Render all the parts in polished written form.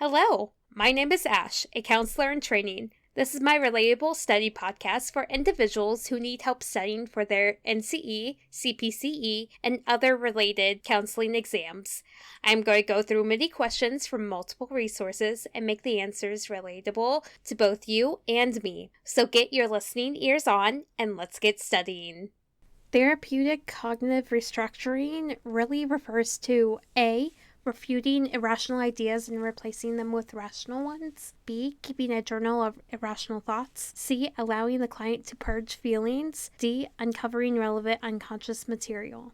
Hello, my name is Ash, a counselor in training. This is my Relatable study podcast for individuals who need help studying for their NCE, CPCE, and other related counseling exams. I'm going to go through many questions from multiple resources and make the answers relatable to both you and me. So get your listening ears on and let's get studying. Therapeutic cognitive restructuring really refers to A, refuting irrational ideas and replacing them with rational ones. B, keeping a journal of irrational thoughts. C, allowing the client to purge feelings. D, uncovering relevant unconscious material.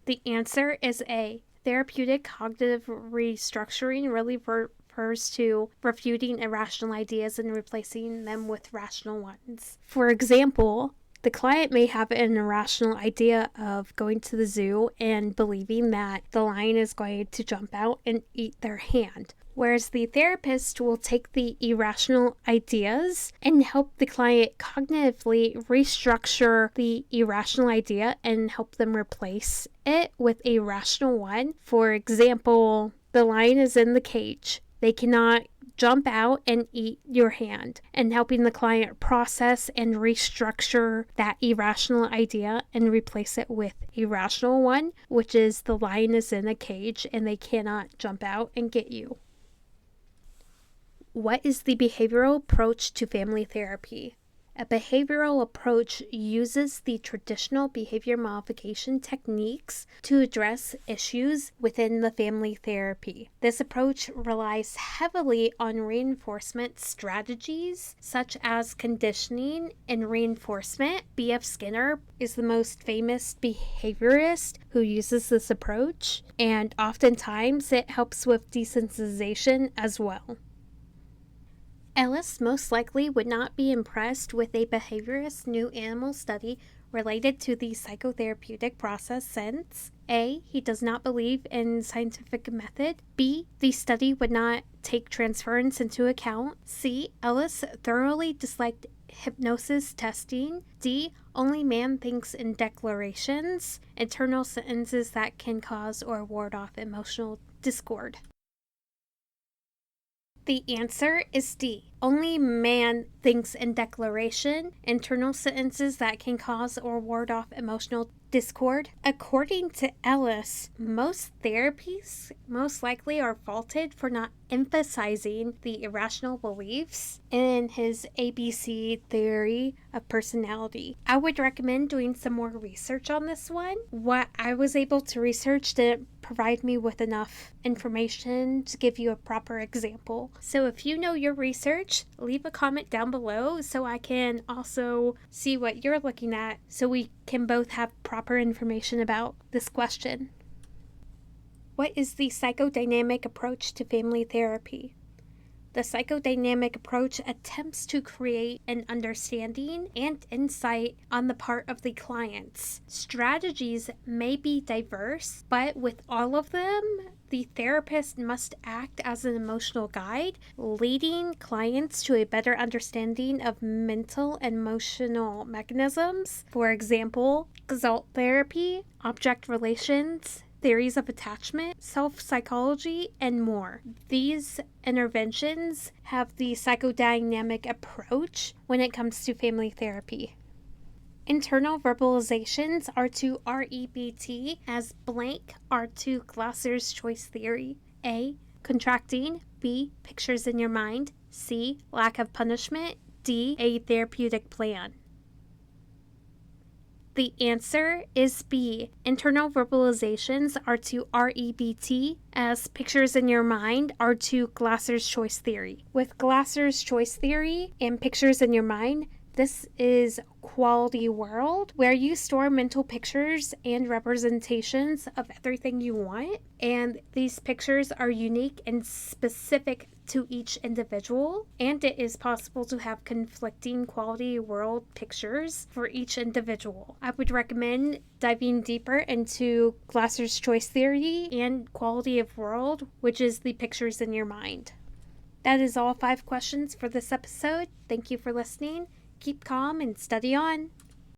The answer is A. Therapeutic cognitive restructuring really refers to refuting irrational ideas and replacing them with rational ones. For example, the client may have an irrational idea of going to the zoo and believing that the lion is going to jump out and eat their hand. Whereas the therapist will take the irrational ideas and help the client cognitively restructure the irrational idea and help them replace it with a rational one. For example, the lion is in the cage. They cannot jump out and eat your hand, and helping the client process and restructure that irrational idea and replace it with a rational one, which is the lion is in a cage and they cannot jump out and get you. What is the behavioral approach to family therapy? A behavioral approach uses the traditional behavior modification techniques to address issues within the family therapy. This approach relies heavily on reinforcement strategies such as conditioning and reinforcement. B.F. Skinner is the most famous behaviorist who uses this approach, and oftentimes it helps with desensitization as well. Ellis most likely would not be impressed with a behaviorist's new animal study related to the psychotherapeutic process since A. He does not believe in scientific method. B. The study would not take transference into account. C. Ellis thoroughly disliked hypnosis testing. D. Only man thinks in declarations, internal sentences that can cause or ward off emotional discord. The answer is D. Only man thinks in declaration, internal sentences that can cause or ward off emotional discord. According to Ellis, most therapies most likely are faulted for not emphasizing the irrational beliefs in his ABC theory of personality. I would recommend doing some more research on this one. What I was able to research didn't provide me with enough information to give you a proper example. So if you know your research, leave a comment down below so I can also see what you're looking at so we can both have proper information about this question. What is the psychodynamic approach to family therapy? The psychodynamic approach attempts to create an understanding and insight on the part of the clients. Strategies may be diverse, but with all of them, the therapist must act as an emotional guide, leading clients to a better understanding of mental and emotional mechanisms. For example, gestalt therapy, object relations, theories of attachment, self-psychology, and more. These interventions have the psychodynamic approach when it comes to family therapy. Internal verbalizations are to REBT as blank are to Glasser's choice theory. A. Contracting. B. Pictures in your mind. C. Lack of punishment. D. A therapeutic plan. The answer is B. Internal verbalizations are to REBT as pictures in your mind are to Glasser's choice theory. With Glasser's choice theory and pictures in your mind, this is quality world where you store mental pictures and representations of everything you want, and these pictures are unique and specific to each individual, and it is possible to have conflicting quality world pictures for each individual. I would recommend diving deeper into Glasser's choice theory and quality of world, which is the pictures in your mind. That is all 5 questions for this episode. Thank you for listening. Keep calm and study on.